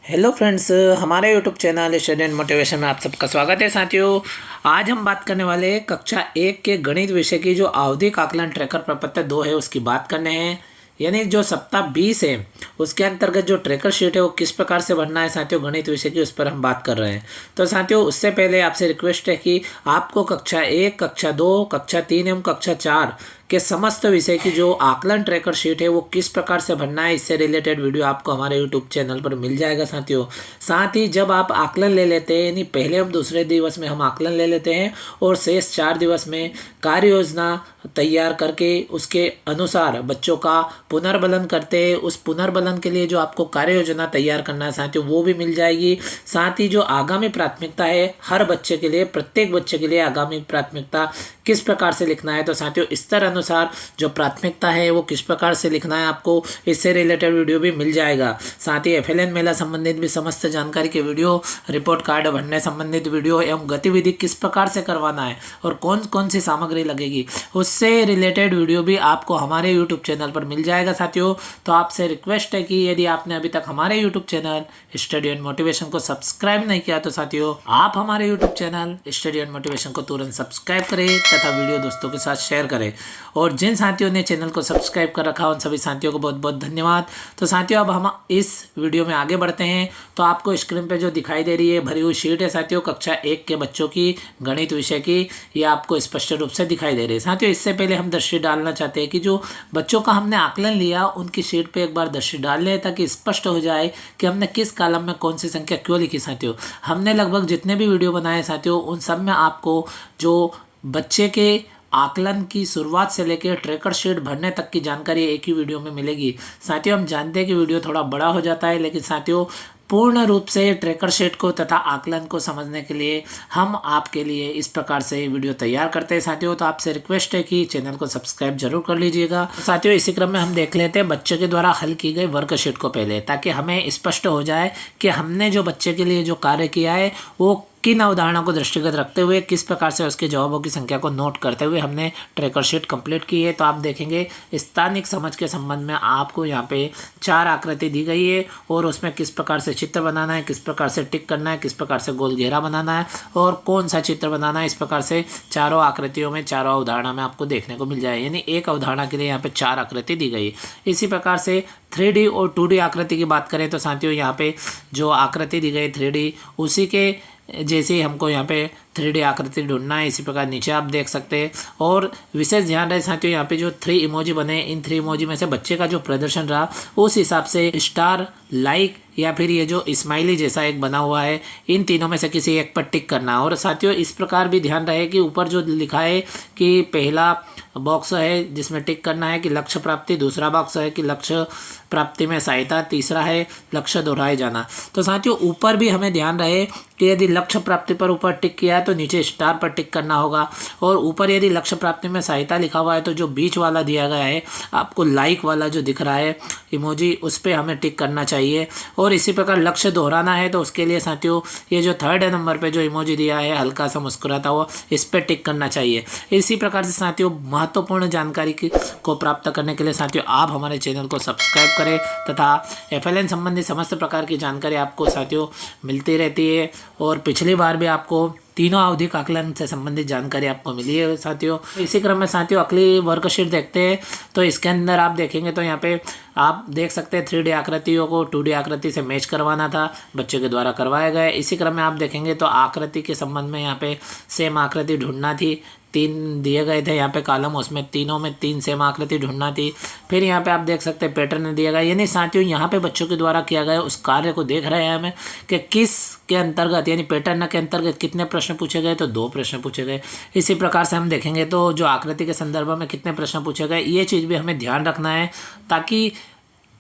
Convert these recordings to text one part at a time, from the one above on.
Hello friends, हमारे YouTube channel student motivation में आप सबका स्वागत है। साथियों, आज हम बात करने वाले हैं कक्षा 1 के गणित विषय की जो आवधिक आकलन ट्रैकर प्रपत्र 2 है उसकी बात करने हैं। यानी जो सप्ताह 20 है उसके अंतर्गत जो ट्रैकर शीट है वो किस प्रकार से भरना है साथियों गणित विषय की, उस पर हम बात कर रहे हैं। तो साथियों, उससे पहले आपसे रिक्वेस्ट है कि आपको कक्षा 1, कक्षा 2, कक्षा 3 एवं कक्षा 4 के समस्त विषय की जो आकलन ट्रैकर शीट है वो किस प्रकार से भरना है, इससे रिलेटेड वीडियो आपको हमारे यूट्यूब चैनल पर मिल जाएगा साथियों। साथ ही जब आप आकलन ले लेते हैं, यानी पहले हम दूसरे दिवस में हम आकलन ले लेते हैं और शेष 4 दिवस में कार्य योजना तैयार करके उसके अनुसार बच्चों का पुनर्बलन करते हैं। उस पुनर्बलन के लिए जो आपको कार्य योजना तैयार करना है साथियों वो भी मिल जाएगी। साथ ही जो आगामी प्राथमिकता है हर बच्चे के लिए, प्रत्येक बच्चे के लिए आगामी प्राथमिकता किस प्रकार से लिखना है, तो साथियों स्तर अनुसार जो प्राथमिकता है वो किस प्रकार से लिखना है आपको, इससे रिलेटेड वीडियो भी मिल जाएगा। साथ ही एफएलएन मेला संबंधित भी समस्त जानकारी के वीडियो, रिपोर्ट कार्ड भरने संबंधित वीडियो एवं गतिविधि किस प्रकार से करवाना है और कौन कौन सी सामग्री लगेगी उससे रिलेटेड वीडियो भी आपको हमारे यूट्यूब चैनल पर मिल जाएगा साथियों। तो आपसे रिक्वेस्ट है कि यदि आपने अभी तक हमारे YouTube channel study and motivation को सब्सक्राइब नहीं किया तो साथियों आप हमारे YouTube channel study and motivation को तुरंत सब्सक्राइब करें तथा वीडियो दोस्तों के साथ शेयर करें। और जिन साथियों ने चैनल को सब्सक्राइब कर रखा उन सभी साथियों को बहुत बहुत धन्यवाद। तो साथियों, अब हम इस वीडियो में आगे बढ़ते हैं। तो आपको स्क्रीन पे जो दिखाई दे रही है भरी हुई शीट है साथियों कक्षा 1 के बच्चों की गणित विषय की, ये आपको स्पष्ट रूप से दिखाई दे रही है साथियों। इससे पहले हम दृष्टि डालना चाहते हैं कि जो बच्चों का हमने आकलन लिया उनकी शीट पे एक बार दृष्टि डाल लें ताकि स्पष्ट हो जाए कि हमने किस कॉलम में कौन सी संख्या क्यों लिखी साथियों। हमने लगभग जितने भी वीडियो बनाए साथियों उन सब में आपको जो बच्चे के आकलन की शुरुआत से लेकर ट्रैकर शीट भरने तक की जानकारी एक ही वीडियो में मिलेगी साथियों। हम जानते हैं कि वीडियो थोड़ा बड़ा हो जाता है, लेकिन साथियों पूर्ण रूप से ट्रैकर शीट को तथा आकलन को समझने के लिए हम आपके लिए इस प्रकार से वीडियो तैयार करते हैं साथियों। तो आपसे रिक्वेस्ट है कि चैनल को सब्सक्राइब जरूर कर लीजिएगा साथियों। इसी क्रम में हम देख लेते हैं बच्चे के द्वारा हल की गई वर्कशीट को पहले, ताकि हमें स्पष्ट हो जाए कि हमने जो बच्चे के लिए जो कार्य किया है वो किन अवधारणाओं को दृष्टिगत रखते हुए किस प्रकार से उसके जवाबों की संख्या को नोट करते हुए हमने ट्रैकर शीट कंप्लीट की है। तो आप देखेंगे स्थानिक समझ के संबंध में आपको यहाँ पे 4 आकृति दी गई है और उसमें किस प्रकार से चित्र बनाना है, किस प्रकार से टिक करना है, किस प्रकार से गोल घेरा बनाना है और कौन सा चित्र बनाना है। इस प्रकार से चारों आकृतियों में, चारों अवधारणा में आपको देखने को मिल जाए। यानी एक अवधारणा के लिए यहाँ पे 4 आकृति दी गई। इसी प्रकार से 3D और 2D आकृति की बात करें तो साथियों यहाँ पे जो आकृति दी गई 3D, उसी के जैसे ही हमको यहाँ पे 3D आकृति ढूंढना है। इसी प्रकार नीचे आप देख सकते हैं। और विशेष ध्यान रहे साथियों, यहाँ पे जो 3 इमोजी बने, इन 3 इमोजी में से बच्चे का जो प्रदर्शन रहा उस हिसाब से स्टार, लाइक या फिर ये जो स्माइली जैसा एक बना हुआ है, इन तीनों में से किसी एक पर टिक करना है। और साथियों इस प्रकार भी ध्यान रहे कि ऊपर जो लिखा है कि पहला बॉक्स है जिसमें टिक करना है कि लक्ष्य प्राप्ति, दूसरा बॉक्स है कि लक्ष्य प्राप्ति में सहायता, तीसरा है लक्ष्य दोहराए जाना। तो साथियों ऊपर भी हमें ध्यान रहे कि यदि लक्ष्य प्राप्ति पर ऊपर टिक किया है तो नीचे स्टार पर टिक करना होगा। और ऊपर यदि लक्ष्य प्राप्ति में सहायता लिखा हुआ है तो जो बीच वाला दिया गया है आपको लाइक वाला जो दिख रहा है इमोजी, उस पर हमें टिक करना चाहिए। और इसी प्रकार लक्ष्य दोहराना है तो उसके लिए साथियों ये जो 3rd नंबर पे जो इमोजी दिया है हल्का सा मुस्कुराता हुआ, इस पर टिक करना चाहिए। इसी प्रकार से साथियों महत्वपूर्ण जानकारी को प्राप्त करने के लिए साथियों आप हमारे चैनल को सब्सक्राइब करें तथा एफएलएन संबंधी समस्त प्रकार की जानकारी आपको साथियों मिलती रहती है। और पिछली बार भी आपको तीनों आवधिक आकलन से संबंधित जानकारी आपको मिली है साथियों। इसी क्रम में साथियों अगली वर्कशीट देखते हैं। तो इसके अंदर आप देखेंगे तो यहाँ पे आप देख सकते हैं 3D आकृतियों को 2D आकृति से मैच करवाना था, बच्चे के द्वारा करवाया गया है। इसी क्रम में आप देखेंगे तो आकृति के संबंध में यहाँ पे सेम आकृति ढूंढना थी। 3 दिए गए थे यहाँ पे कॉलम, उसमें तीनों में 3 सेम आकृति ढूंढना थी। फिर यहाँ पे आप देख सकते हैं पैटर्न दिया गया। यानी साथियों यहाँ पे बच्चों के द्वारा किया गया उस कार्य को देख रहे हैं हमें कि किस के अंतर्गत, यानी पैटर्न के अंतर्गत कितने प्रश्न पूछे गए, तो 2 प्रश्न पूछे गए। इसी प्रकार से हम देखेंगे तो जो आकृति के संदर्भ में कितने प्रश्न पूछे गए, ये चीज़ भी हमें ध्यान रखना है ताकि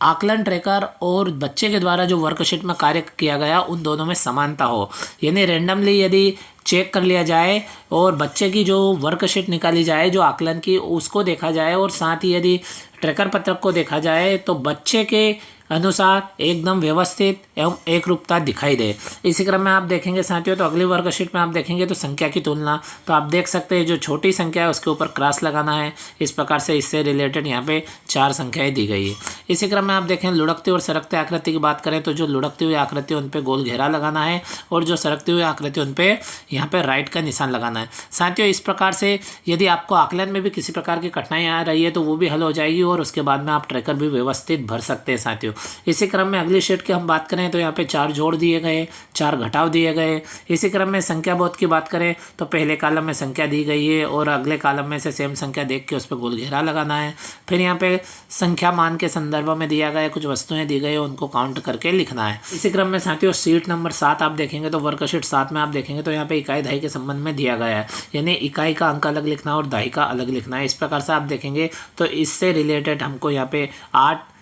आकलन ट्रैकर और बच्चे के द्वारा जो वर्कशीट में कार्य किया गया उन दोनों में समानता हो। यानी रैंडमली यदि चेक कर लिया जाए और बच्चे की जो वर्कशीट निकाली जाए जो आकलन की उसको देखा जाए और साथ ही यदि ट्रैकर पत्रक को देखा जाए तो बच्चे के अनुसार एकदम व्यवस्थित एवं एक रूपता दिखाई दे। इसी क्रम में आप देखेंगे साथियों, तो अगली वर्कशीट में आप देखेंगे तो संख्या की तुलना, तो आप देख सकते हैं जो छोटी संख्या है उसके ऊपर क्रॉस लगाना है। इस प्रकार से इससे रिलेटेड यहाँ पे 4 संख्याएं दी गई है। इसी क्रम में आप देखें लुढ़कती और सरकते आकृति की बात करें तो जो लुढ़कती हुई आकृति उन पे गोल घेरा लगाना है और जो सरकती हुई आकृति उन पे यहाँ पे राइट का निशान लगाना है। साथियों इस प्रकार से यदि आपको आकलन में भी किसी प्रकार की कठिनाई आ रही है तो वो भी हल हो जाएगी और उसके बाद में आप ट्रैकर भी व्यवस्थित भर सकते हैं साथियों। इसी क्रम में अगली शीट की हम बात करें तो यहाँ पे 4 जोड़ दिए गए, 4 घटाव दिए गए। इसी क्रम में संख्या बोध की बात करें तो पहले कॉलम में संख्या दी गई है और अगले कॉलम में से सेम संख्या देख के उस पर गोल घेरा लगाना है। फिर यहाँ पे संख्या मान के संदर्भ में दिया गया कुछ वस्तुएं दी गई उनको काउंट करके लिखना है। इसी क्रम में साथियों शीट नंबर 7 आप देखेंगे तो वर्कशीट 7 में आप देखेंगे तो यहाँ पे इकाई दहाई के संबंध में दिया गया है, यानी इकाई का अंक अलग लिखना और दहाई का अलग लिखना है। इस प्रकार से आप देखेंगे तो इससे रिलेटेड हमको यहाँ पे 8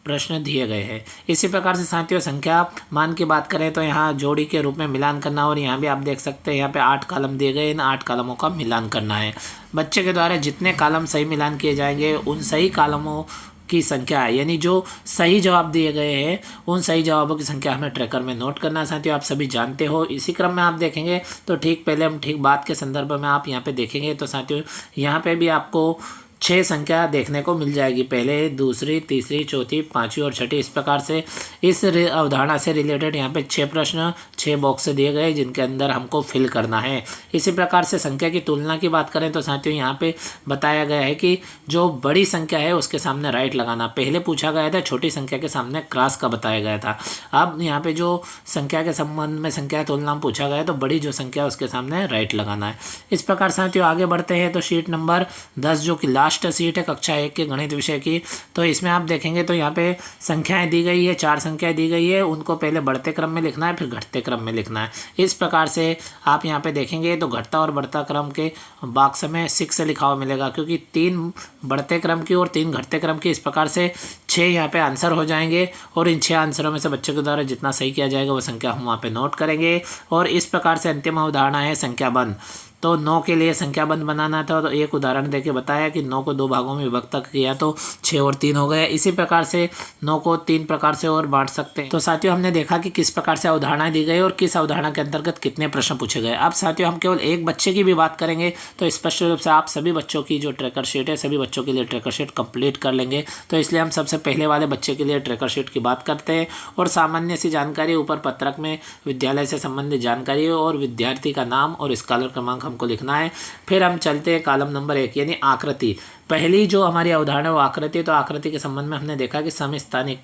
प्रश्न दिए गए हैं। इसी प्रकार से साथियों संख्या मान की बात करें तो यहाँ जोड़ी के रूप में मिलान करना और यहाँ भी आप देख सकते हैं यहाँ पे 8 कॉलम दिए गए, इन 8 कॉलमों का मिलान करना है। बच्चे के द्वारा जितने कॉलम सही मिलान किए जाएंगे उन सही कॉलमों की संख्या है, यानी जो सही जवाब दिए गए हैं उन सही जवाबों की संख्या हमें ट्रैकर में नोट करना है साथियों, आप सभी जानते हो। इसी क्रम में आप देखेंगे तो ठीक पहले हम ठीक बात के संदर्भ में आप यहाँ पे देखेंगे तो साथियों यहाँ पे भी आपको 6 संख्या देखने को मिल जाएगी, पहले, दूसरी, तीसरी, चौथी, पांचवी और छठी। इस प्रकार से इस अवधारणा से रिलेटेड यहाँ पे 6 प्रश्न 6 बॉक्स दिए गए जिनके अंदर हमको फिल करना है। इसी प्रकार से संख्या की तुलना की बात करें तो साथियों यहाँ पे बताया गया है कि जो बड़ी संख्या है उसके सामने राइट लगाना। पहले पूछा गया था छोटी संख्या के सामने क्रॉस का बताया गया था, अब यहाँ पे जो संख्या के संबंध में संख्या तुलना पूछा गया है तो बड़ी जो संख्या है उसके सामने राइट लगाना है। इस प्रकार साथियों आगे बढ़ते हैं तो शीट नंबर 10 जो कि लास्ट सीट है कक्षा 1 के गणित विषय की, तो इसमें आप देखेंगे तो यहाँ पे संख्याएं दी गई है, 4 संख्याएं दी गई है, उनको पहले बढ़ते क्रम में लिखना है फिर घटते क्रम में लिखना है। इस प्रकार से आप यहाँ पे देखेंगे तो घटता और बढ़ता क्रम के बॉक्स में 6 लिखा हुआ मिलेगा, क्योंकि 3 बढ़ते क्रम की और 3 घटते क्रम की। इस प्रकार से 6 यहाँ पे आंसर हो जाएंगे और इन 6 आंसरों में से बच्चे के द्वारा जितना सही किया जाएगा वो संख्या हम वहाँ पे नोट करेंगे। और इस प्रकार से अंतिम उदाहरण है संख्या बंद। तो 9 के लिए संख्या बंद बनाना था तो एक उदाहरण देके बताया कि 9 को 2 भागों में विभक्त किया तो 6 और 3 हो गए। इसी प्रकार से 9 को 3 प्रकार से और बांट सकते हैं। तो साथियों हमने देखा कि किस प्रकार से अवधारणा दी गई और किस अवधारणा के अंतर्गत कितने प्रश्न पूछे गए। अब साथियों हम केवल एक बच्चे की भी बात करेंगे तो स्पष्ट रूप से आप सभी बच्चों की जो ट्रैकर शीट है सभी बच्चों के लिए ट्रैकर शीट कंप्लीट कर लेंगे। तो इसलिए हम सबसे पहले वाले बच्चे के लिए ट्रैकर शीट की बात करते हैं और सामान्य सी जानकारी ऊपर पत्रक में विद्यालय से संबंधित जानकारी और विद्यार्थी का नाम और स्कॉलर क्रमांक हमको लिखना है। फिर हम चलते हैं कॉलम नंबर 1 यानी आकृति। पहली जो हमारी अवधारणा वो आकृति, तो आकृति के संबंध में हमने देखा कि समस्थानिक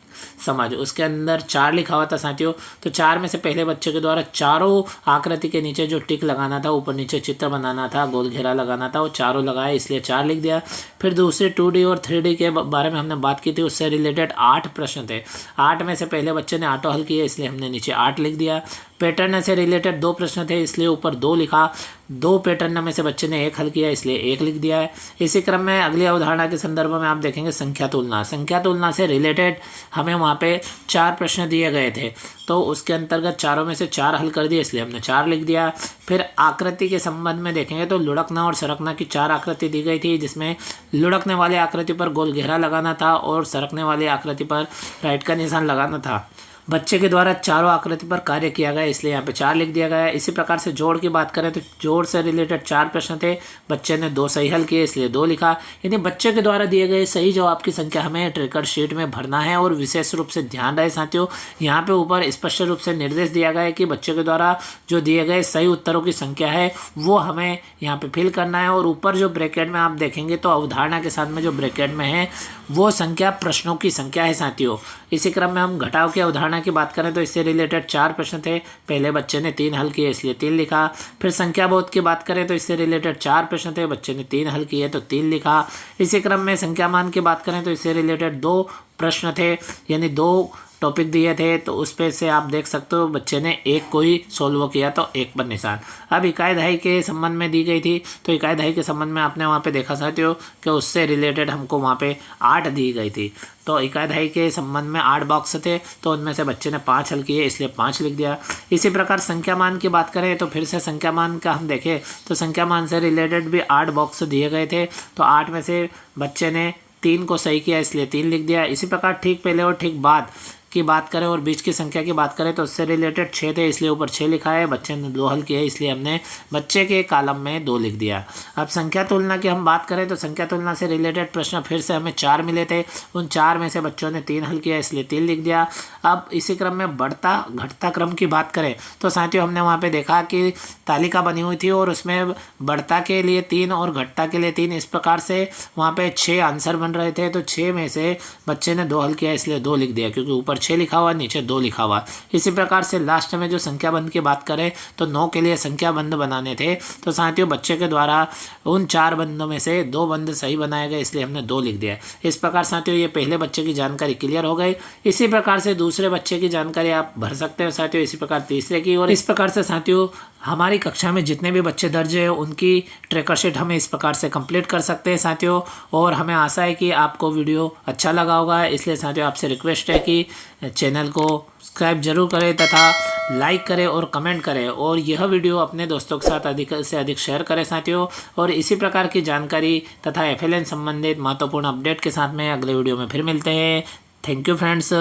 समाज, उसके अंदर 4 लिखा हुआ था साथियों। तो 4 में से पहले बच्चे के द्वारा चारों आकृति के नीचे जो टिक लगाना था, ऊपर नीचे चित्र बनाना था, गोल घेरा लगाना था, वो चारों लगाया इसलिए 4 लिख दिया। फिर दूसरे 2D और 3D के बारे में हमने बात की थी, उससे रिलेटेड 8 प्रश्न थे। 8 में से पहले बच्चे ने 8 हल किए इसलिए हमने नीचे 8 लिख दिया। पैटर्न से रिलेटेड 2 प्रश्न थे इसलिए ऊपर 2 लिखा। 2 पैटर्न में से बच्चे ने 1 हल किया इसलिए 1 लिख दिया है। इसी क्रम में अगली अवधारणा के संदर्भ में आप देखेंगे संख्या तुलना। संख्या तुलना से रिलेटेड हमें वहाँ पे 4 प्रश्न दिए गए थे तो उसके अंतर्गत चारों में से 4 हल कर दिए इसलिए हमने 4 लिख दिया। फिर आकृति के संबंध में देखेंगे तो लुढ़कना और सरकना की 4 आकृति दी गई थी, जिसमें लुढ़कने वाली आकृति पर गोल घेरा लगाना था और सरकने वाली आकृति पर राइट का निशान लगाना था। बच्चे के द्वारा चारों आकृति पर कार्य किया गया इसलिए यहाँ पे 4 लिख दिया गया है। इसी प्रकार से जोड़ की बात करें तो जोड़ से रिलेटेड 4 प्रश्न थे, बच्चे ने 2 सही हल किए इसलिए 2 लिखा। यानी बच्चे के द्वारा दिए गए सही जवाब की संख्या हमें ट्रैकर शीट में भरना है। और विशेष रूप से ध्यान रहे साथियों, यहाँ पे ऊपर स्पष्ट रूप से निर्देश दिया गया है कि बच्चे के द्वारा जो दिए गए सही उत्तरों की संख्या है वो हमें यहाँ पे फिल करना है। और ऊपर जो ब्रैकेट में आप देखेंगे तो अवधारणा के साथ में जो ब्रैकेट में है वो संख्या प्रश्नों की संख्या है साथियों। इसी क्रम में हम घटाव की अवधारणा की बात करें तो इससे रिलेटेड 4 प्रश्न थे, पहले बच्चे ने 3 हल किए इसलिए 3 लिखा। फिर संख्या बोध की बात करें तो इससे रिलेटेड 4 प्रश्न थे, बच्चे ने 3 हल किए तो 3 लिखा। इसी क्रम में संख्या मान की बात करें तो इससे रिलेटेड 2 प्रश्न थे, यानी 2 टॉपिक दिए थे तो उस पे से आप देख सकते हो बच्चे ने 1 को ही सोल्व किया तो 1 पर निशान। अब इकाई दहाई के संबंध में दी गई थी तो इकाई दहाई के संबंध में आपने वहाँ पे देखा साथियों कि उससे रिलेटेड हमको वहाँ पे 8 दी गई थी। तो इकाई दहाई के संबंध में 8 बॉक्स थे तो उनमें से बच्चे ने 5 हल किए इसलिए 5 लिख दिया। इसी प्रकार संख्या मान की बात करें तो फिर से संख्या मान का हम देखें तो संख्या मान से रिलेटेड भी 8 बॉक्स दिए गए थे तो 8 में से बच्चे ने 3 को सही किया इसलिए 3 लिख दिया। इसी प्रकार ठीक पहले और ठीक बाद की बात करें और बीच की संख्या की बात करें तो उससे रिलेटेड 6 थे इसलिए ऊपर 6 लिखा है। बच्चे ने 2 हल किए इसलिए हमने बच्चे के कॉलम में 2 लिख दिया। अब संख्या तुलना की हम बात करें तो संख्या तुलना से रिलेटेड प्रश्न फिर से हमें 4 मिले थे। उन 4 में से बच्चों ने 3 हल किया इसलिए 3 लिख दिया। अब इसी क्रम में बढ़ता घटता क्रम की बात करें तो साथियों हमने वहाँ पे देखा कि तालिका बनी हुई थी और उसमें बढ़ता के लिए 3 और घटता के लिए 3, इस प्रकार से वहाँ पे 6 आंसर बन रहे थे। तो 6 में से बच्चे ने 2 हल किया इसलिए 2 लिख दिया, क्योंकि ऊपर 6 लिखा हुआ नीचे 2 लिखा हुआ। इसी प्रकार से लास्ट में जो संख्या बंद की बात करें तो 9 के लिए संख्या बंद बनाने थे। तो साथियों बच्चे के द्वारा उन 4 बंदों में से 2 बंद सही बनाए गए इसलिए हमने 2 लिख दिया। इस प्रकार साथियों ये पहले बच्चे की जानकारी क्लियर हो गई। इसी प्रकार से दूसरे बच्चे की जानकारी आप भर सकते हो साथियों। इसी प्रकार तीसरे की, और इस प्रकार से साथियों हमारी कक्षा में जितने भी बच्चे दर्ज है उनकी ट्रैकर शीट हमें इस प्रकार से कंप्लीट कर सकते हैं साथियों। और हमें आशा है कि आपको वीडियो अच्छा लगा होगा, इसलिए साथियों आपसे रिक्वेस्ट है कि चैनल को सब्सक्राइब जरूर करें तथा लाइक करें और कमेंट करें, और यह वीडियो अपने दोस्तों के साथ अधिक से अधिक शेयर करें साथियों। और इसी प्रकार की जानकारी तथा FLN संबंधित महत्वपूर्ण अपडेट के साथ में अगले वीडियो में फिर मिलते हैं। Thank you friends.